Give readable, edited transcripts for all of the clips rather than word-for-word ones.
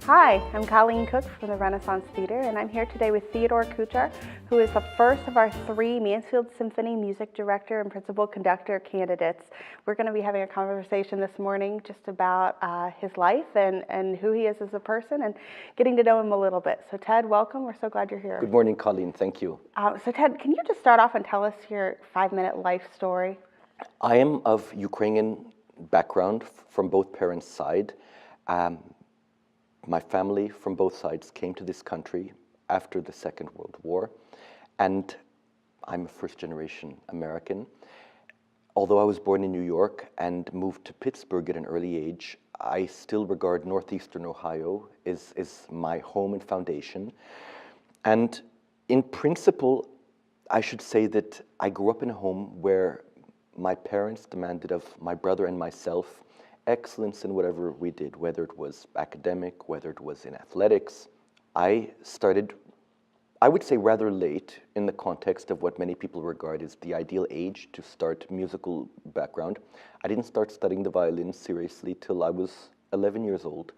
Hi, I'm Colleen Cook from the Renaissance Theater, and I'm here today with Theodore Kuchar, who is the first of our 3 Mansfield Symphony music director and principal conductor candidates. We're going to be having a conversation this morning just about his life and who he is as a person and getting to know him a little bit. So Ted, welcome. We're so glad you're here. Good morning, Colleen. Thank you. So Ted, can you just start off and tell us your 5-minute life story? I am of Ukrainian background from both parents' side. My family from both sides came to this country after the Second World War, and I'm a first-generation American. Although I was born in New York and moved to Pittsburgh at an early age, I still regard northeastern Ohio as my home and foundation. And in principle, I should say that I grew up in a home where my parents demanded of my brother and myself excellence in whatever we did, whether it was academic, whether it was in athletics. I started, I would say rather late, in the context of what many people regard as the ideal age to start musical background. I didn't start studying the violin seriously till I was 11 years old.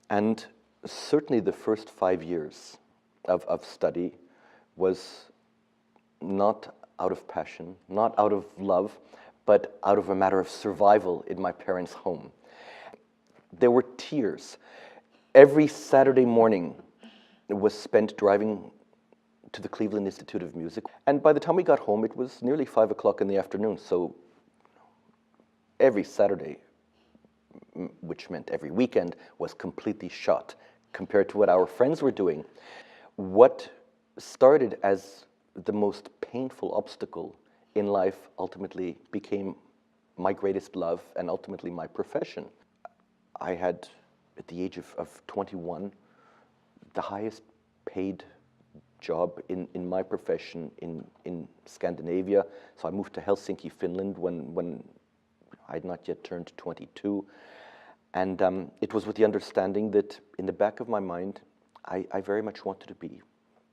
And certainly the first 5 years of study was not out of passion, not out of love, but out of a matter of survival in my parents' home. There were tears. Every Saturday morning was spent driving to the Cleveland Institute of Music. And by the time we got home, it was nearly 5 o'clock in the afternoon. So every Saturday, which meant every weekend, was completely shot compared to what our friends were doing. What started as the most painful obstacle in life ultimately became my greatest love and ultimately my profession. I had, at the age of 21, the highest paid job in my profession in Scandinavia. So I moved to Helsinki, Finland when I had not yet turned 22. And it was with the understanding that in the back of my mind, I very much wanted to be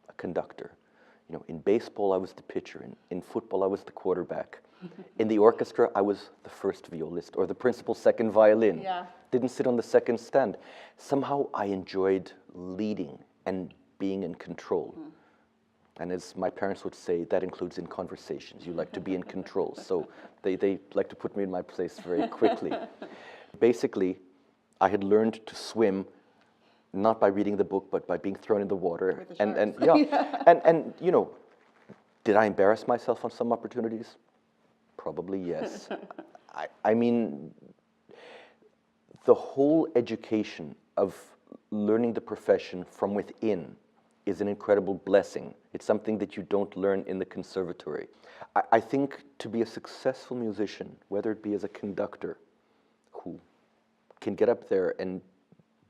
a conductor. You know, in baseball, I was the pitcher. In football, I was the quarterback. In the orchestra, I was the first violist or the principal second violin. Yeah. Didn't sit on the second stand. Somehow I enjoyed leading and being in control. And as my parents would say, that includes in conversations. You like to be in control. So they like to put me in my place very quickly. Basically, I had learned to swim not by reading the book, but by being thrown in the water. And you know, did I embarrass myself on some opportunities? Probably yes. I mean, the whole education of learning the profession from within is an incredible blessing. It's something that you don't learn in the conservatory. I think to be a successful musician, whether it be as a conductor who can get up there and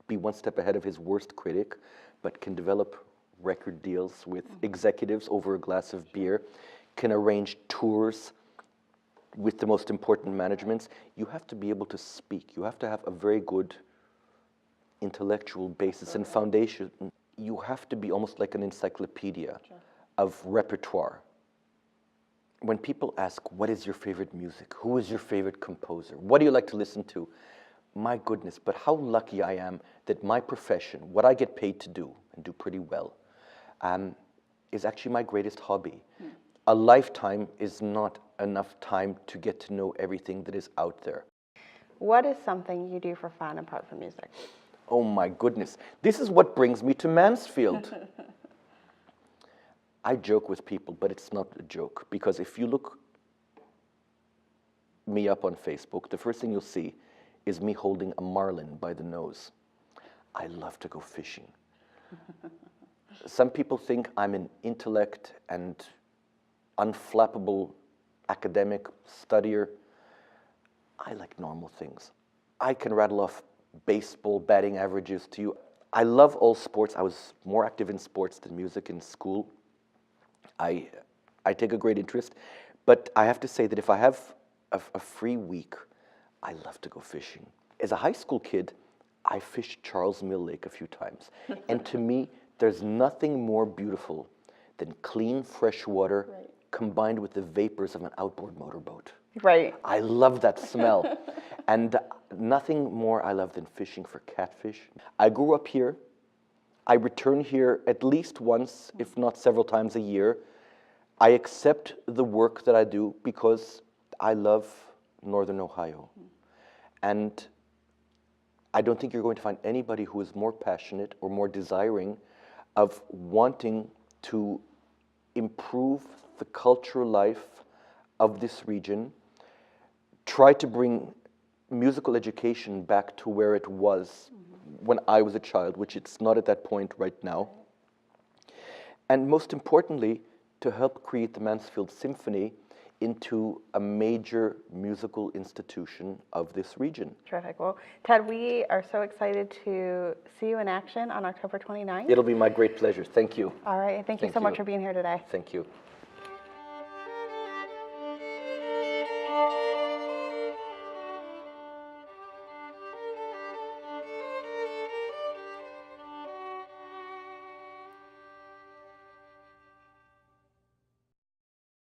be one step ahead of his worst critic, but can develop record deals with executives over a glass of beer, can arrange tours with the most important managements. You have to be able to speak. You have to have a very good intellectual basis and foundation. You have to be almost like an encyclopedia of repertoire. When people ask, what is your favorite music? Who is your favorite composer? What do you like to listen to? My goodness, but how lucky I am that my profession, what I get paid to do, and do pretty well, is actually my greatest hobby. A lifetime is not enough time to get to know everything that is out there. What is something you do for fun apart from music? Oh my goodness, this is what brings me to Mansfield. I joke with people, but it's not a joke, because if you look me up on Facebook, the first thing you'll see is me holding a marlin by the nose. I love to go fishing. Some people think I'm an intellect and unflappable academic studier. I like normal things. I can rattle off baseball batting averages to you. I love all sports. I was more active in sports than music in school. I take a great interest, but I have to say that if I have a free week, I love to go fishing. As a high school kid, I fished Charles Mill Lake a few times. And to me, there's nothing more beautiful than clean, fresh water combined with the vapors of an outboard motorboat. Right. I love that smell. And nothing more I love than fishing for catfish. I grew up here. I return here at least once, if not several times a year. I accept the work that I do because I love Northern Ohio. And I don't think you're going to find anybody who is more passionate or more desiring of wanting to improve the cultural life of this region, try to bring musical education back to where it was when I was a child, which it's not at that point right now. And most importantly, to help create the Mansfield Symphony into a major musical institution of this region. Terrific. Well, Ted, we are so excited to see you in action on October 29th. It'll be my great pleasure. Thank you. All right. Thank you so much for being here today. Thank you.